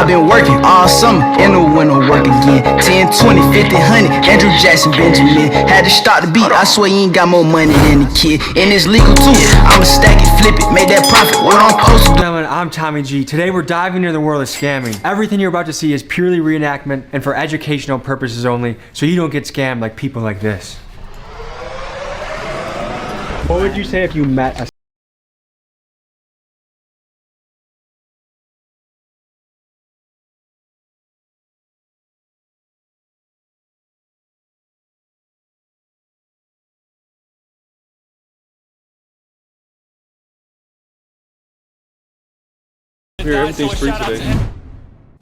I've been working all summer, in the winter work again. 10, 20, 50, 100, Andrew Jackson, Benjamin. Had to start the beat, I swear you ain't got more money than the kid. And it's legal too, I'ma stack it, flip it, make that profit, what I'm supposed to do. I'm Tommy G. Today we're diving into the world of scamming. Everything you're about to see is purely reenactment and for educational purposes only, so you don't get scammed like people like this. What would you say if you met a Here, everything's free today.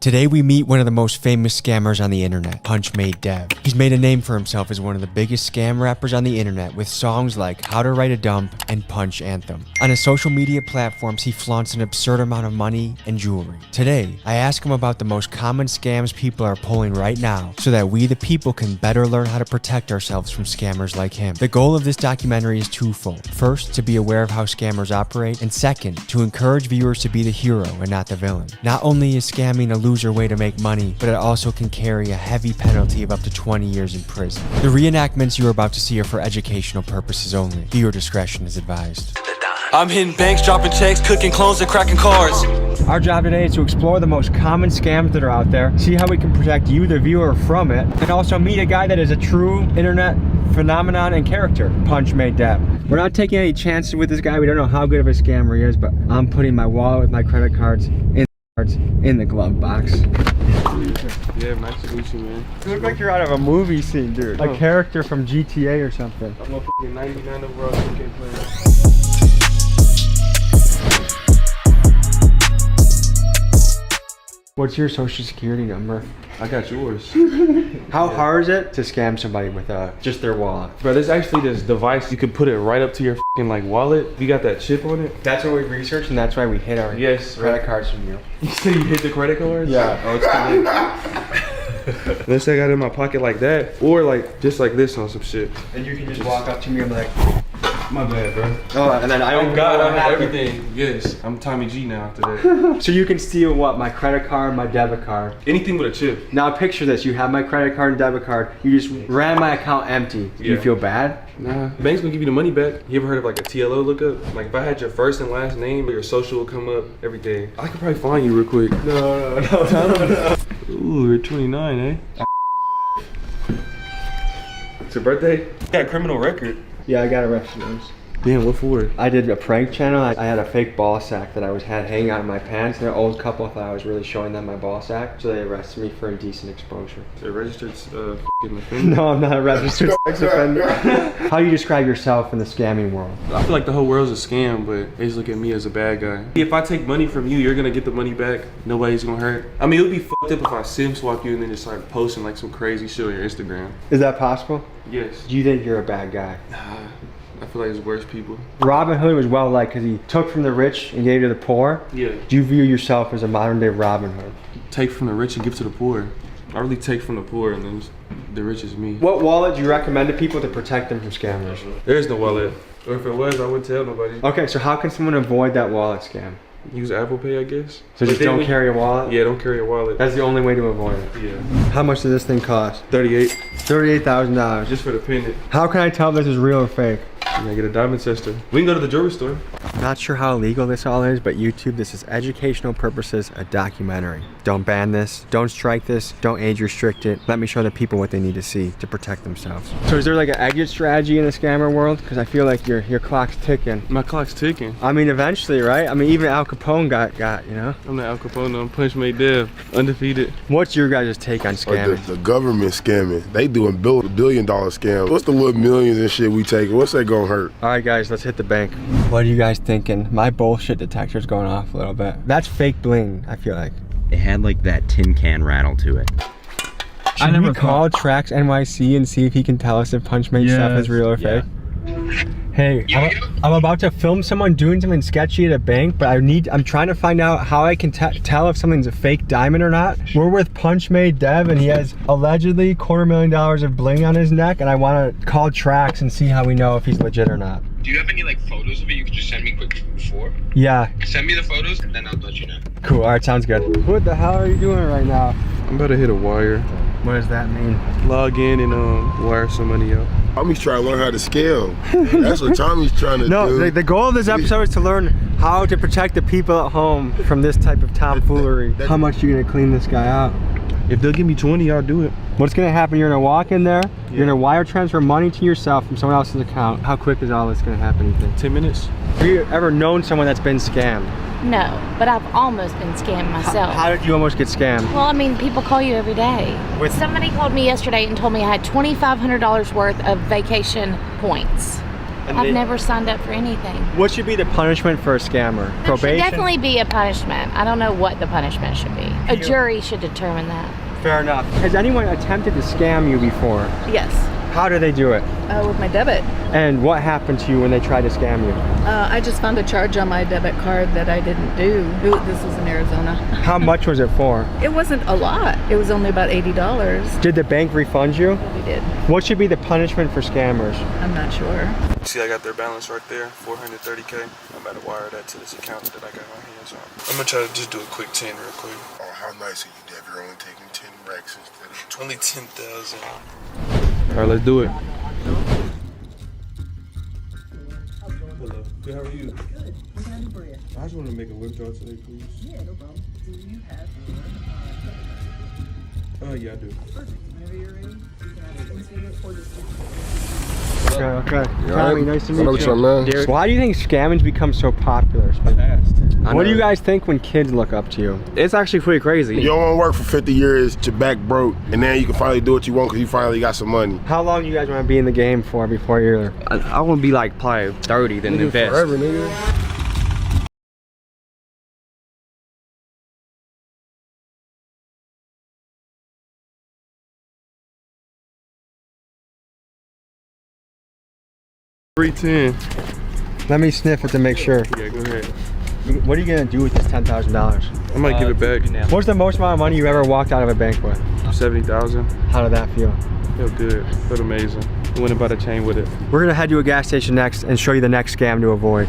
Today we meet one of the most famous scammers on the internet, PunchMade Dev. He's made a name for himself as one of the biggest scam rappers on the internet with songs like How to Write a Dump and Punch Anthem. On his social media platforms, he flaunts an absurd amount of money and jewelry. Today, I ask him about the most common scams people are pulling right now so that we the people can better learn how to protect ourselves from scammers like him. The goal of this documentary is twofold. First, to be aware of how scammers operate, and second, to encourage viewers to be the hero and not the villain. Not only is scamming a loser way to make money, but it also can carry a heavy penalty of up to 20 years in prison. The reenactments you're about to see are for educational purposes only. Viewer discretion is advised. I'm hitting banks, dropping checks, cooking clones, and cracking cards. Our job today is to explore the most common scams that are out there, see how we can protect you, the viewer, from it, and also meet a guy that is a true internet phenomenon and character, PunchMade Dev. We're not taking any chances with this guy. We don't know how good of a scammer he is, but I'm putting my wallet with my credit cards in the glove box. Yeah, nice to meet you, man. You look like you're out of a movie scene, dude. A character from GTA or something. I'm a fucking 99 overall 2K player. What's your social security number? I got yours. How hard is it to scam somebody with just their wallet? Bro, there's actually this device, you could put it right up to your fucking like wallet. You got that chip on it? That's what we researched, and that's why we hit our credit cards from you. You said you hit the credit cards? Yeah. Oh, it's too late. Unless I got it in my pocket like that, or like just like this on some shit. And you can just walk up to me and be like, my bad, bro. oh, and then I don't God, I have everything. Yes, I'm Tommy G now after that. So you can steal what? My credit card, my debit card. Anything with a chip. Now picture this, you have my credit card and debit card, you just ran my account empty. Do you feel bad? Nah, the bank's gonna give you the money back. You ever heard of like a TLO lookup? Like if I had your first and last name, your social would come up, everything. I could probably find you real quick. No. Ooh, you're 29, eh? It's your birthday? You got a criminal record. Yeah, I got arrested once. Damn, what for? I did a prank channel. I had a fake ball sack that I had hanging out in my pants, and an old couple thought I was really showing them my ball sack, so they arrested me for indecent exposure. A registered f***ing offender? No, I'm not a registered sex offender. How do you describe yourself in the scamming world? I feel like the whole world's a scam, but they just look at me as a bad guy. If I take money from you, you're gonna get the money back. Nobody's gonna hurt. I mean, it would be fucked up if I sim swap you and then just start posting like some crazy shit on your Instagram. Is that possible? Yes. Do you think you're a bad guy? I feel like it's worse people. Robin Hood was well liked because he took from the rich and gave to the poor. Yeah. Do you view yourself as a modern day Robin Hood? Take from the rich and give to the poor. I really take from the poor and then the rich is me. What wallet do you recommend to people to protect them from scammers? There is no wallet. Or if it was, I wouldn't tell nobody. Okay, so how can someone avoid that wallet scam? Use Apple Pay, I guess. So just don't carry a wallet? Yeah, don't carry a wallet. That's the only way to avoid it? Yeah. How much does this thing cost? $38. $38,000. Just for the pendant. How can I tell if this is real or fake? You gotta get a diamond tester. We can go to the jewelry store. Not sure how illegal this all is, but YouTube, this is educational purposes, a documentary. Don't ban this, don't strike this, don't age restrict it. Let me show the people what they need to see to protect themselves. So is there like an exit strategy in the scammer world? Because I feel like your clock's ticking. My clock's ticking. I mean, eventually, right? I mean, even Al Capone got, you know? I'm not Al Capone, I'm PunchMade Dev, undefeated. What's your guys' take on scamming? The government scamming. They doing billion-dollar scams. What's the little millions and shit we taking? What's that gonna hurt? All right, guys, let's hit the bank. What are you guys thinking? My bullshit detector's going off a little bit. That's fake bling, I feel like. It had like that tin can rattle to it. Should we call Trax NYC and see if he can tell us if PunchMade stuff is real or fake? Hey, I'm about to film someone doing something sketchy at a bank, but I'm trying to find out how I can tell if something's a fake diamond or not. We're with PunchMade Dev, and he has allegedly $250,000 of bling on his neck, and I want to call Trax and see how we know if he's legit or not. Do you have any like photos of it you could just send me quickly before? Yeah. Send me the photos and then I'll let you know. Cool. All right, sounds good. What the hell are you doing right now? I'm about to hit a wire. What does that mean? Log in and wire some money out. Tommy's trying to learn how to scam. That's what Tommy's trying to do. No, the goal of this episode is to learn how to protect the people at home from this type of tomfoolery. How much are you gonna clean this guy out? If they'll give me 20, I'll do it. What's gonna happen? You're gonna walk in there, you're gonna wire transfer money to yourself from someone else's account. How quick is all this gonna happen, you think? 10 minutes. Have you ever known someone that's been scammed? No, but I've almost been scammed myself. How did you almost get scammed? Well, I mean, people call you every day. Somebody called me yesterday and told me I had $2,500 worth of vacation points. I've never signed up for anything. What should be the punishment for a scammer? There Probation? should definitely be a punishment. I don't know what the punishment should be. A jury should determine that. Fair enough. Has anyone attempted to scam you before? Yes, How do they do it? with my debit. And what happened to you when they tried to scam you? I just found a charge on my debit card that I didn't do. This was in Arizona. How much was it for? It wasn't a lot. It was only about $80. Did the bank refund you? We did. What should be the punishment for scammers? I'm not sure. See, I got their balance right there, 430K. I'm about to wire that to this account that I got my hands on. I'm gonna try to just do a quick 10 real quick. Oh, how nice of you, Dev. You're only taking 10 racks instead of Only 10,000. All right, let's do it. Hello. Good, how are you? Good. What can I do for you? I just want to make a withdrawal today, please. Yeah, no problem. Do you have your Yeah, I do. Perfect. Whenever you're ready, you can either insert it or just Okay. You Tommy, alright? nice to meet Hello, you. son, man. Derek, why do you think scamming become so popular? Fast. What do you guys think when kids look up to you? It's actually pretty crazy. You don't want to work for 50 years, your back broke, and then you can finally do what you want because you finally got some money. How long do you guys want to be in the game for before you're... I want to be like probably 30 then invest. Forever, nigga. $310. Let me sniff it to make sure. Yeah, go ahead. What are you going to do with this $10,000? I might give it back. What's the most amount of money you ever walked out of a bank with? 70,000. How did that feel? Feel good. Felt amazing. Went about a chain with it. We're going to head to a gas station next and show you the next scam to avoid.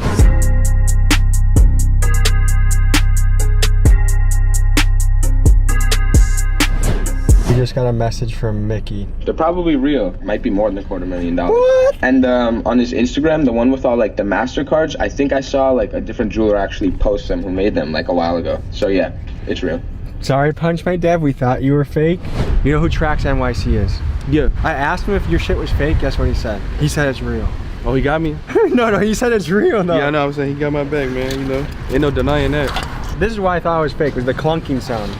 We just got a message from Mickey. They're probably real. Might be more than $250,000. What? And on his Instagram, the one with all like the MasterCards, I think I saw like a different jeweler actually post them who made them like a while ago. So yeah, it's real. Sorry, PunchMade Dev, we thought you were fake. You know who Tracks NYC is? Yeah. I asked him if your shit was fake. Guess what he said? He said it's real. Oh, he got me? No, he said it's real though. Yeah, I know. I'm saying he got my back, man. You know, ain't no denying that. This is why I thought it was fake. Was the clunking sound.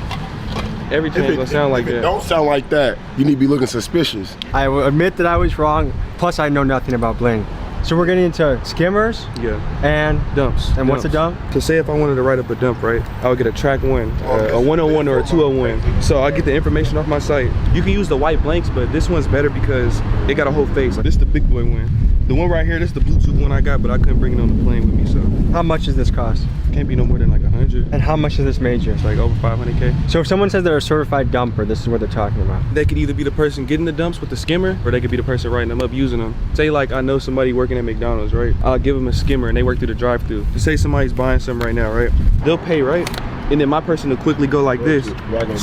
Every chain gonna sound like that. Don't sound like that. You need to be looking suspicious. I will admit that I was wrong. Plus, I know nothing about bling. So we're getting into skimmers. Yeah. And dumps. And what's a dump? So say if I wanted to write up a dump, right? I would get a track one, a 101 or a 201. So I get the information off my site. You can use the white blanks, but this one's better because it got a whole face. This is the big boy one. The one right here, this is the Bluetooth one I got, but I couldn't bring it on the plane with me, so. How much does this cost? Can't be no more than like 100. And how much does this made you? It's like over 500K. So if someone says they're a certified dumper, this is what they're talking about. They could either be the person getting the dumps with the skimmer, or they could be the person writing them up using them. Say like I know somebody working at McDonald's, right? I'll give them a skimmer and they work through the drive-thru. To say somebody's buying something right now, right? They'll pay, right? And then my person will quickly go like this,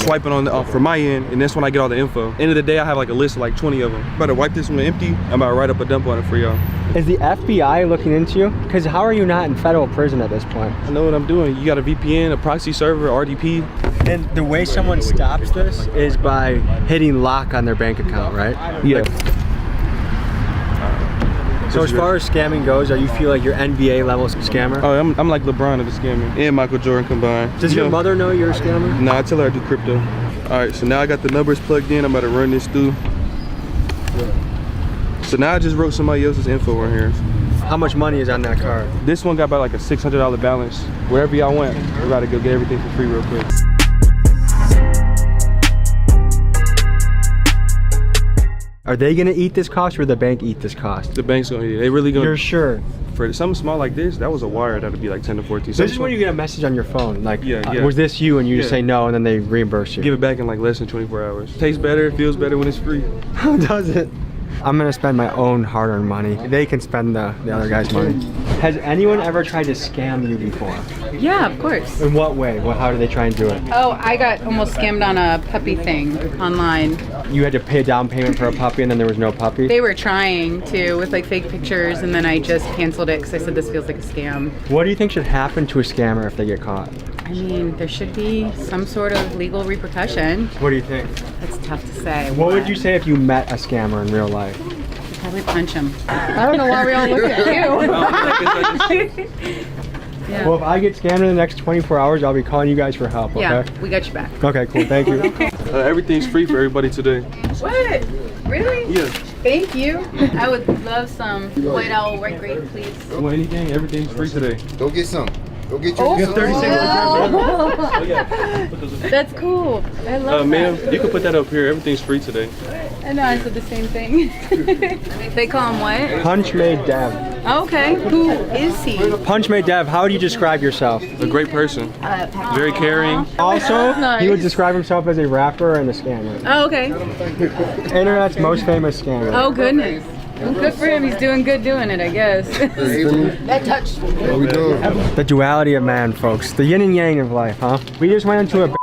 swiping on the from my end, and that's when I get all the info. End of the day, I have like a list of like 20 of them. I'm about to wipe this one empty. I'm about to write up a dump on it for y'all. Is the FBI looking into you? Because how are you not in federal prison at this point? I know what I'm doing. You got a VPN, a proxy server, RDP. And the way someone stops this is by hitting lock on their bank account, right? Yeah. So as far as scamming goes, are you feel like you're NBA level scammer? Oh, I'm like LeBron of the scamming and Michael Jordan combined. Does your mother know you're a scammer? Nah, I tell her I do crypto. All right, so now I got the numbers plugged in. I'm about to run this through. So now I just wrote somebody else's info right here. How much money is on that card? This one got about like a $600 balance. Wherever y'all went, we gotta go get everything for free real quick. Are they gonna eat this cost or the bank eat this cost? The bank's gonna eat it. They really gonna. You're sure? For something small like this, that was a wire that'd be like 10 to 14. This is when you get a message on your phone, like, yeah. Was this you? And you just say no, and then they reimburse you. Give it back in like less than 24 hours. Tastes better, feels better when it's free. How does it? I'm gonna spend my own hard-earned money. They can spend the other guy's money. Has anyone ever tried to scam you before? Yeah, of course. In what way? How do they try and do it? Oh, I got almost scammed on a puppy thing online. You had to pay a down payment for a puppy and then there was no puppy? They were trying to with like fake pictures, and then I just canceled it because I said this feels like a scam. What do you think should happen to a scammer if they get caught? I mean, there should be some sort of legal repercussion. What do you think? That's tough to say. What would you say if you met a scammer in real life? I'd probably punch him. I don't know why we all look at you. Yeah. Well, if I get scammed in the next 24 hours, I'll be calling you guys for help, okay? Yeah, we got you back. Okay, cool, thank you. Everything's free for everybody today. What? Really? Yeah. Thank you. I would love some White Owl white grape, please. Well, anything, everything's free today. Go get some. Go get your. Oh, You have 30 seconds. oh yeah. That's cool. I love ma'am, that. you can put that up here. Everything's free today. I know, I said the same thing. They call him what? PunchMade Dev. Okay, who is he? PunchMade Dev, how would you describe yourself? A great person. Very caring. Also, Nice. he would describe himself as a rapper and a scammer. Oh, okay. Internet's most famous scammer. Oh, goodness. Well, good for him. He's doing good doing it, I guess. That touched me. What we doing? The duality of man, folks. The yin and yang of life, huh? We just went into a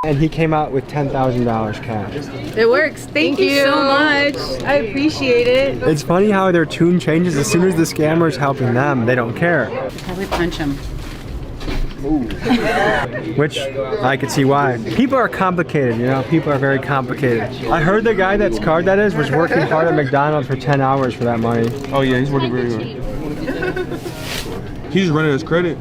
and he came out with $10,000 cash. It works. Thank you so much. I appreciate it. It's funny how their tune changes as soon as the scammer's helping them. They don't care. Probably punch him. Which I could see why. People are complicated, you know? People are very complicated. I heard the guy that's card that is was working hard at McDonald's for 10 hours for that money. Oh yeah, he's working very hard. He's just running his credit.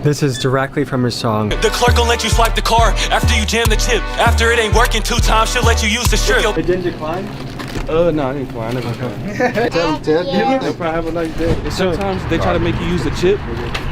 This is directly from his song. The clerk gon' let you swipe the card after you jam the chip. After it ain't working 2 times, she'll let you use the strip. It didn't decline? No, I didn't fly. Tell him, Ted. They'll probably have a nice day. Sometimes they try to make you use the chip,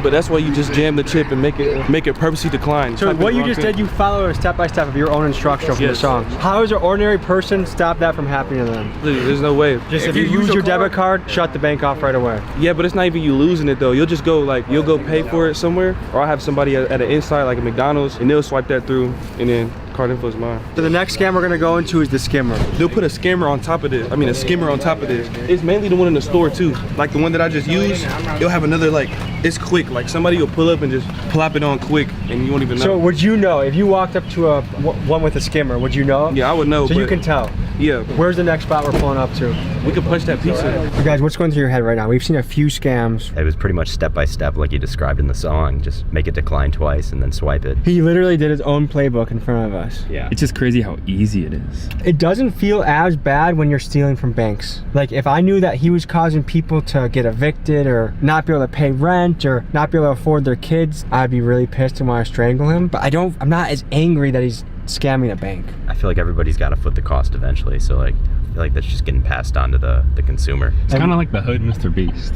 but that's why you just jam the chip and make it purposely decline. So what you just did, you follow a step-by-step of your own instruction from the song. How does an ordinary person stop that from happening to them? There's no way. Just if you lose your debit card, shut the bank off right away. Yeah, but it's not even you losing it though. You'll just go you'll go pay for it somewhere, or I'll have somebody at an inside like a McDonald's, and they'll swipe that through, and then card info is mine. So the next scam we're gonna go into is the skimmer. They'll put a skimmer on top of this. I mean a skimmer on top of this. It's mainly the one in the store too. Like the one that I just used, you'll have another it's quick. Like somebody will pull up and just plop it on quick and you won't even know. So would you know, if you walked up to one with a skimmer, would you know? Yeah, I would know. So you can tell? Yeah. Where's the next spot we're pulling up to? We could punch that pizza. You guys, what's going through your head right now? We've seen a few scams. It was pretty much step by step like you described in the song. Just make it decline twice and then swipe it. He literally did his own playbook in front of us. Yeah. It's just crazy how easy it is. It doesn't feel as bad when you're stealing from banks. Like if I knew that he was causing people to get evicted or not be able to pay rent or not be able to afford their kids, I'd be really pissed and want to strangle him. But I'm not as angry that he's scamming a bank. I feel like everybody's got to foot the cost eventually, so I feel like that's just getting passed on to the consumer. It's kind of like the hood Mr. Beast.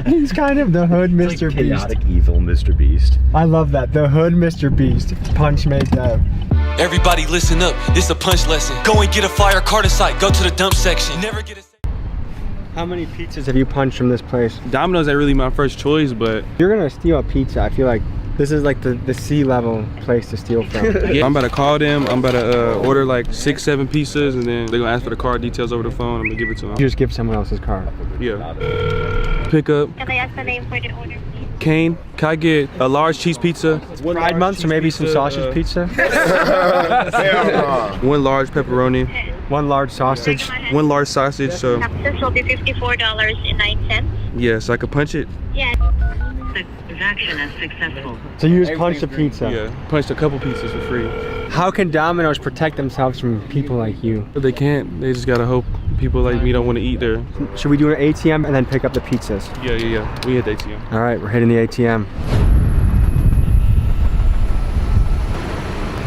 He's kind of the hood Mr. Like Beast. chaotic, evil Mr. Beast. I love that. The hood Mr. Beast. PunchMade Dev. Everybody listen up, this a punch lesson. Go and get a fire Carter site, go to the dump section. Never get a... How many pizzas have you punched from this place? Domino's ain't really my first choice, but You're gonna steal a pizza. I feel like this is like the C-level place to steal from. yeah. I'm about to call them. I'm about to order like 6-7 pizzas, and then they're gonna ask for the card details over the phone. I'm gonna give it to them. You just give someone else's card. Yeah. Pick up. Can I ask the name for the order, please? Kane, can I get a large cheese pizza? Pride month, so maybe some sausage pizza. One large pepperoni. One large sausage. One large sausage. So This will be $54.09. yes, I could punch it. Yeah. The transaction is successful. So you just punched a pizza. Yeah, punched a couple pizzas for free. How can Domino's protect themselves from people like you? But they can't. They just gotta hope people like me don't want to eat there. Should we do an ATM and then pick up the pizzas? Yeah. We hit the ATM. All right, we're hitting the ATM.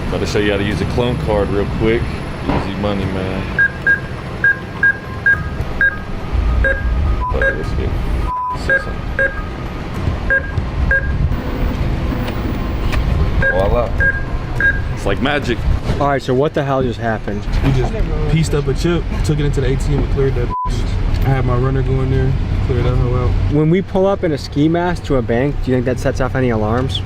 About to show you how to use a clone card real quick. Easy money, man. Let's see something. Voila. It's like magic. All right, so what the hell just happened? We just pieced up a chip, took it into the ATM and cleared that. I had my runner go in there, clear that hoe out. When we pull up in a ski mask to a bank, do you think that sets off any alarms?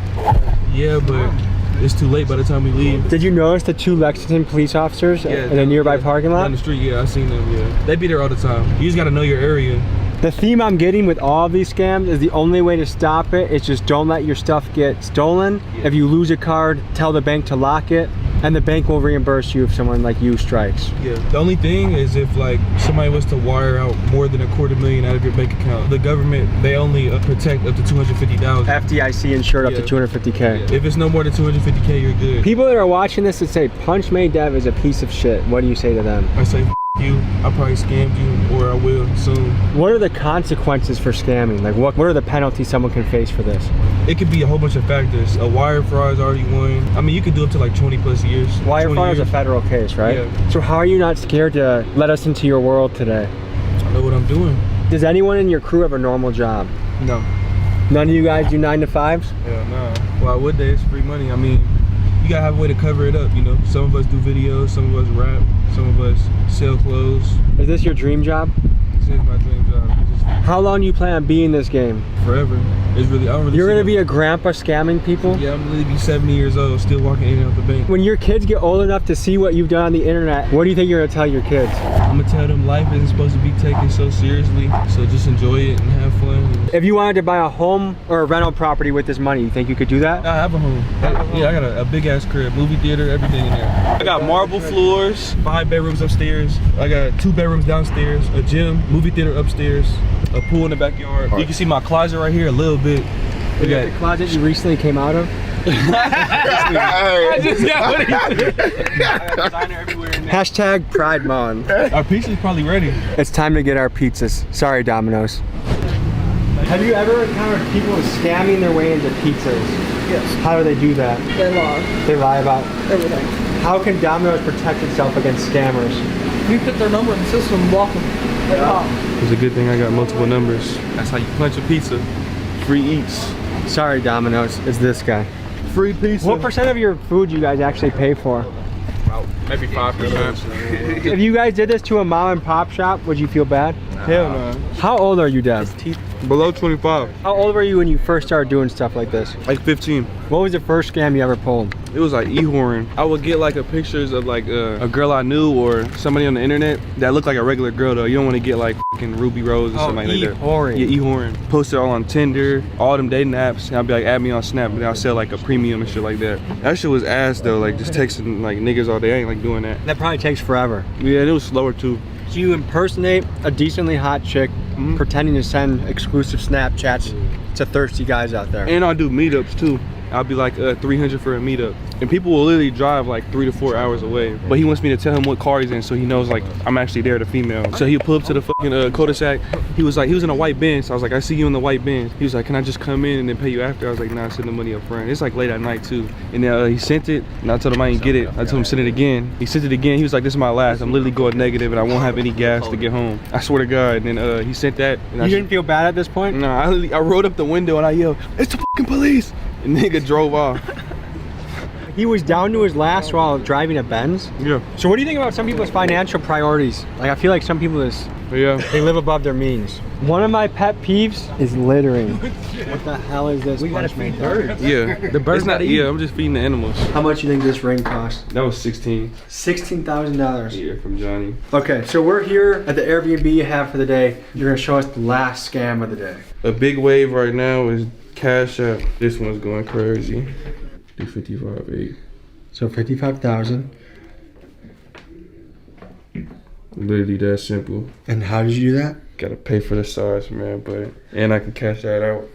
Yeah, but it's too late by the time we leave. Did you notice the 2 Lexington police officers in a nearby parking lot? Down the street, yeah, I seen them, yeah. They be there all the time. You just gotta know your area. The theme I'm getting with all of these scams is the only way to stop it is just don't let your stuff get stolen. Yeah. If you lose a card, tell the bank to lock it, and the bank will reimburse you if someone like you strikes. Yeah. The only thing is if like somebody was to wire out more than $250,000 out of your bank account, the government, they only protect up to $250,000. FDIC insured up to 250K. Yeah. If it's no more than 250K, you're good. People that are watching this that say PunchMade Dev is a piece of shit, what do you say to them? I say you, I probably scammed you, or I will soon. What are the consequences for scamming? Like what are the penalties someone can face for this? It could be a whole bunch of factors. A wire fraud is already one. I mean, you could do up to like 20 plus years. Wire fraud is a federal case, right? Yeah. So how are you not scared to let us into your world today? I know what I'm doing. Does anyone in your crew have a normal job? No. None of you guys do 9 to 5s? Yeah, no. Why would they? It's free money. I mean, you gotta have a way to cover it up, you know? Some of us do videos, some of us rap, some of us sell clothes. Is this your dream job? This is my dream job. How long do you plan on being in this game? Forever. It's really, I don't really. You're gonna be a grandpa scamming people? Yeah, I'm gonna be 70 years old, still walking in and out the bank. When your kids get old enough to see what you've done on the internet, what do you think you're gonna tell your kids? I'm gonna tell them life isn't supposed to be taken so seriously, so just enjoy it and have fun. If you wanted to buy a home or a rental property with this money, you think you could do that? I have a home. Yeah, I got a big ass crib, movie theater, everything in there. I got marble floors, 5 bedrooms upstairs. I got 2 bedrooms downstairs, a gym, movie theater upstairs, a pool in the backyard. You can see my closet right here a little bit. We got the closet you recently came out of? I just got what he said. Designer everywhere in there. Hashtag Pride Month. Our pizza's probably ready. It's time to get our pizzas. Sorry, Domino's. Have you ever encountered people scamming their way into pizzas? Yes. How do they do that? They lie. They lie about Everything. How can Domino's protect itself against scammers? You put their number in the system and block them. They pop. It's a good thing I got multiple numbers. That's how you punch a pizza. Free eats. Sorry, Domino's. It's this guy. Free pizza. What % of your food you guys actually pay for? About maybe 5%. If you guys did this to a mom and pop shop, would you feel bad? Hell no. How old are you, Dev? Below 25. How old were you when you first started doing stuff like this? Like 15. What was the first scam you ever pulled? It was like e-whoring. I would get like pictures of like a girl I knew or somebody on the internet that looked like a regular girl though. You don't want to get like fucking Ruby Rose or something like that. E-whoring. Yeah, e-whoring. Post it all on Tinder, all them dating apps. And I'll be like, add me on Snap, and I'll sell like a premium and shit like that. That shit was ass though, like just texting like niggas all day. I ain't like doing that. That probably takes forever. Yeah, and it was slower too. So you impersonate a decently hot chick, pretending to send exclusive Snapchats to thirsty guys out there. And I'll do meetups too. I'll be like 300 for a meetup. And people will literally drive like 3 to 4 hours away. But he wants me to tell him what car he's in so he knows like I'm actually there, the female. So he'll pull up to the fucking cul-de-sac. He was in a white Benz. So I was like, I see you in the white Benz. He was like, can I just come in and then pay you after? I was like, nah, send the money up front. It's like late at night too. And then he sent it and I told him I didn't get it. I told him send it again. He sent it again. He was like, this is my last. I'm literally going negative and I won't have any gas to get home. I swear to God. And then he sent that. And you didn't feel bad at this point? No, I rolled up the window and I yelled, it's the fucking police. And nigga drove off. He was down to his last while driving a Benz? Yeah. So what do you think about some people's financial priorities? Like I feel like some people they live above their means. One of my pet peeves is littering. What the hell is this? We gotta feed birds. Yeah. The birds not, yeah, I'm just feeding the animals. How much do you think this ring cost? That was 16. $16,000. Yeah, from Johnny. Okay, so we're here at the Airbnb you have for the day. You're gonna show us the last scam of the day. A big wave right now is Cash App. This one's going crazy. Do 55.8. So 55,000. Literally that simple. And how did you do that? Gotta pay for the size, man, but and I can cash that out.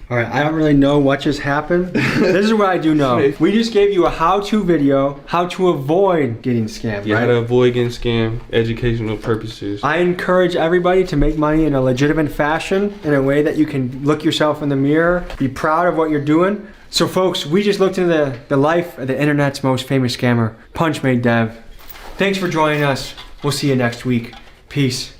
All right, I don't really know what just happened. This is what I do know. We just gave you a how-to video, how to avoid getting scammed, Yeah, right? how to avoid getting scammed, educational purposes. I encourage everybody to make money in a legitimate fashion, in a way that you can look yourself in the mirror, be proud of what you're doing. So folks, we just looked into the life of the internet's most famous scammer, PunchMade Dev. Thanks for joining us. We'll see you next week. Peace.